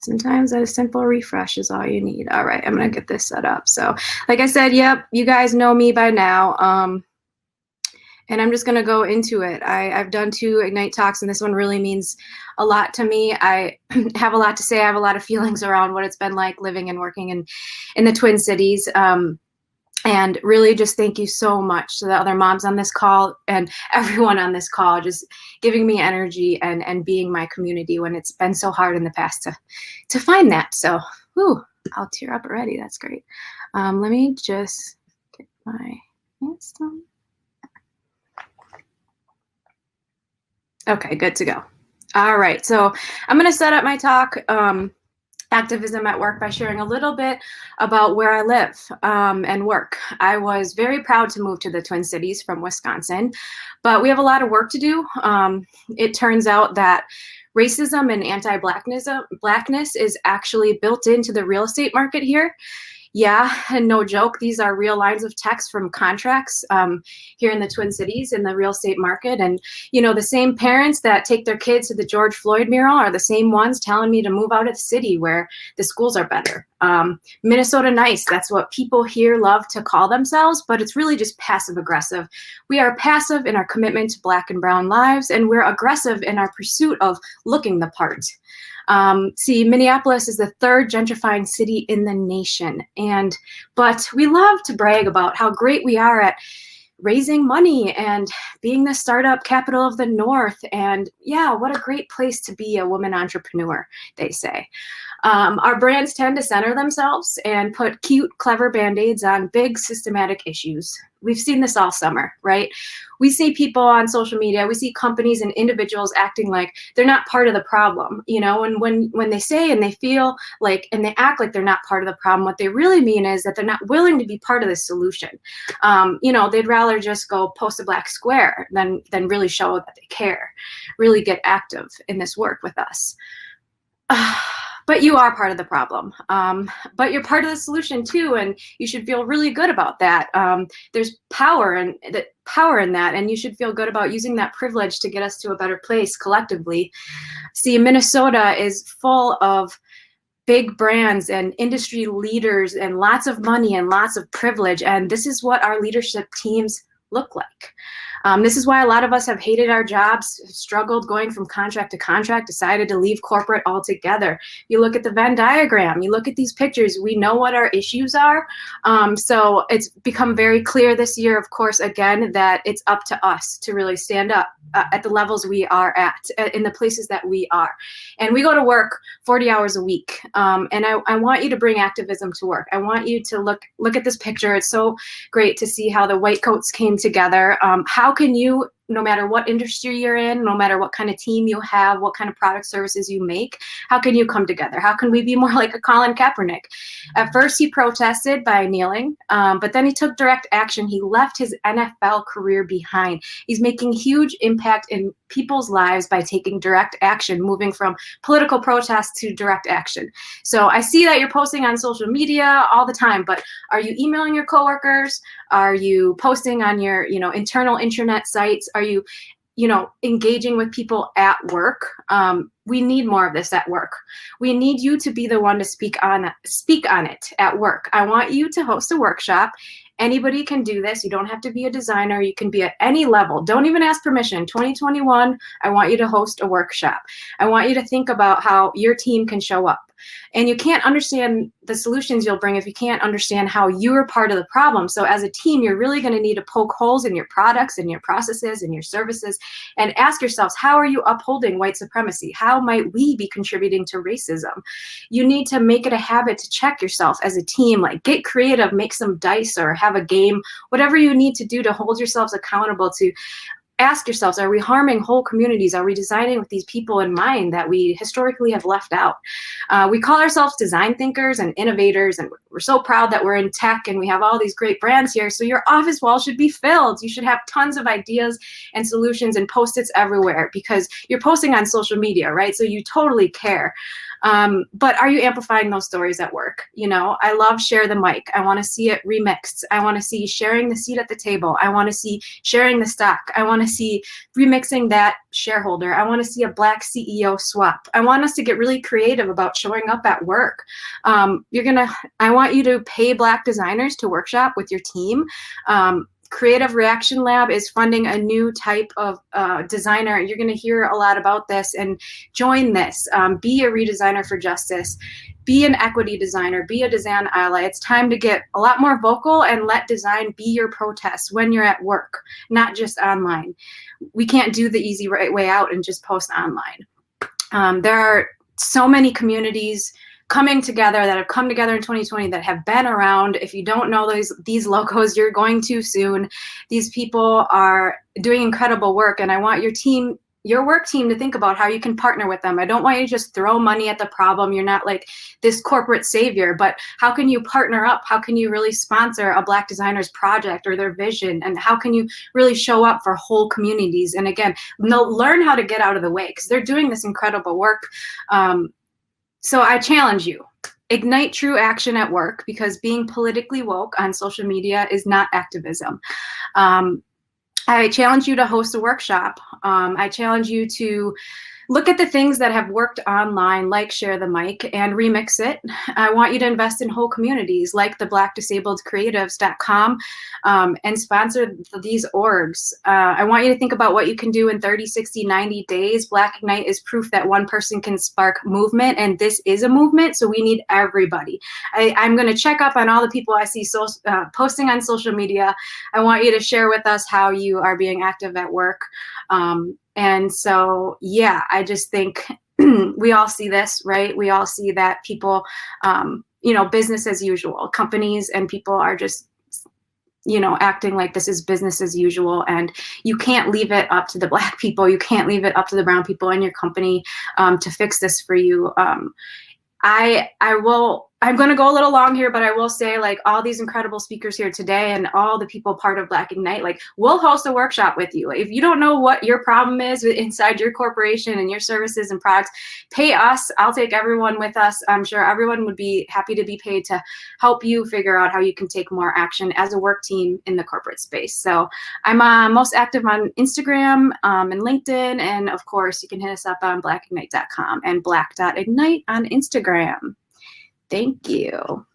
Sometimes a simple refresh is all you need. All right, I'm gonna get this set up. So like I said, yep, you guys know me by now. And I'm just gonna go into it. I've done 2 Ignite talks, and this one really means a lot to me. I have a lot to say. I have a lot of feelings around what it's been like living and working in the Twin Cities. And really just thank you so much to the other moms on this call and everyone on this call, just giving me energy and being my community when it's been so hard in the past to find that. So, whew, I'll tear up already. That's great. Let me just get my hands done. Okay, good to go. All right, so I'm going to set up my talk, Activism at Work, by sharing a little bit about where I live and work. I was very proud to move to the Twin Cities from Wisconsin, but we have a lot of work to do. It turns out that racism and anti-blackness is actually built into the real estate market here. Yeah, and no joke, these are real lines of text from contracts here in the Twin Cities in the real estate market. And, you know, the same parents that take their kids to the George Floyd mural are the same ones telling me to move out of the city where the schools are better. Minnesota nice, that's what people here love to call themselves, but it's really just passive aggressive. We are passive in our commitment to Black and brown lives, and we're aggressive in our pursuit of looking the part. See, Minneapolis is the 3rd gentrifying city in the nation, but we love to brag about how great we are at raising money and being the startup capital of the North. And yeah, what a great place to be a woman entrepreneur, they say. Our brands tend to center themselves and put cute, clever band-aids on big systematic issues. We've seen this all summer, right? We see people on social media, we see companies and individuals acting like they're not part of the problem, you know, and when they say and they feel like, and they act like they're not part of the problem, what they really mean is that they're not willing to be part of the solution. You know, they'd rather just go post a black square than really show that they care, really get active in this work with us. But you are part of the problem, but you're part of the solution too, and you should feel really good about that. There's power in that, and you should feel good about using that privilege to get us to a better place collectively. See, Minnesota is full of big brands and industry leaders and lots of money and lots of privilege, and this is what our leadership teams look like. This is why a lot of us have hated our jobs, struggled going from contract to contract, decided to leave corporate altogether. You look at the Venn diagram, you look at these pictures, we know what our issues are. So it's become very clear this year, of course, again, that it's up to us to really stand up at the levels we are at, in the places that we are. And we go to work 40 hours a week. And I want you to bring activism to work. I want you to look at this picture. It's so great to see how the white coats came together. How can you, no matter what industry you're in, no matter what kind of team you have, what kind of product services you make, how can you come together? How can we be more like a Colin Kaepernick? At first, he protested by kneeling, but then he took direct action. He left his NFL career behind. He's making huge impact in people's lives by taking direct action, moving from political protest to direct action. So I see that you're posting on social media all the time, but are you emailing your coworkers? Are you posting on your, internal intranet sites? Are you, engaging with people at work? We need more of this at work. We need you to be the one to speak on it at work. I want you to host a workshop. Anybody can do this. You don't have to be a designer. You can be at any level. Don't even ask permission. 2021, I want you to host a workshop. I want you to think about how your team can show up. And you can't understand the solutions you'll bring if you can't understand how you're part of the problem. So as a team, you're really going to need to poke holes in your products and your processes and your services and ask yourselves, how are you upholding white supremacy? How might we be contributing to racism? You need to make it a habit to check yourself as a team, like get creative, make some dice or have a game, whatever you need to do to hold yourselves accountable to ask yourselves, are we harming whole communities? Are we designing with these people in mind that we historically have left out? We call ourselves design thinkers and innovators, and we're so proud that we're in tech and we have all these great brands here. So your office wall should be filled. You should have tons of ideas and solutions and Post-its everywhere because you're posting on social media, right? So you totally care. But are you amplifying those stories at work? You know, I love Share the Mic. I want to see it remixed. I want to see sharing the seat at the table. I want to see sharing the stock. I want to see remixing that shareholder. I want to see a Black CEO swap. I want us to get really creative about showing up at work. I want you to pay Black designers to workshop with your team. Creative Reaction Lab is funding a new type of designer. You're going to hear a lot about this, and join this. Be a redesigner for justice. Be an equity designer. Be a design ally. It's time to get a lot more vocal and let design be your protest when you're at work, not just online. We can't do the easy right way out and just post online. There are so many communities coming together that have come together in 2020 that have been around. If you don't know these logos, you're going to soon. These people are doing incredible work, and I want your work team to think about how you can partner with them. I don't want you to just throw money at the problem. You're not like this corporate savior, but how can you partner up? How can you really sponsor a Black designer's project or their vision? And how can you really show up for whole communities? And again, learn how to get out of the way, because they're doing this incredible work. So I challenge you, ignite true action at work, because being politically woke on social media is not activism. I challenge you to host a workshop. I challenge you to look at the things that have worked online, like Share the Mic, and remix it. I want you to invest in whole communities like the blackdisabled.creatives.com and sponsor these orgs. I want you to think about what you can do in 30, 60, 90 days. Black Ignite is proof that one person can spark movement, and this is a movement, so we need everybody. I'm going to check up on all the people I see posting on social media. I want you to share with us how you are being active at work. And so, yeah, I just think we all see this, right? We all see that people, business as usual. Companies and people are just, acting like this is business as usual. And you can't leave it up to the Black people. You can't leave it up to the brown people in your company to fix this for you. I'm going to go a little long here, but I will say, like, all these incredible speakers here today and all the people part of Black Ignite, like, we'll host a workshop with you. If you don't know what your problem is inside your corporation and your services and products, pay us. I'll take everyone with us. I'm sure everyone would be happy to be paid to help you figure out how you can take more action as a work team in the corporate space. So I'm most active on Instagram and LinkedIn. And of course, you can hit us up on blackignite.com and black.ignite on Instagram. Thank you.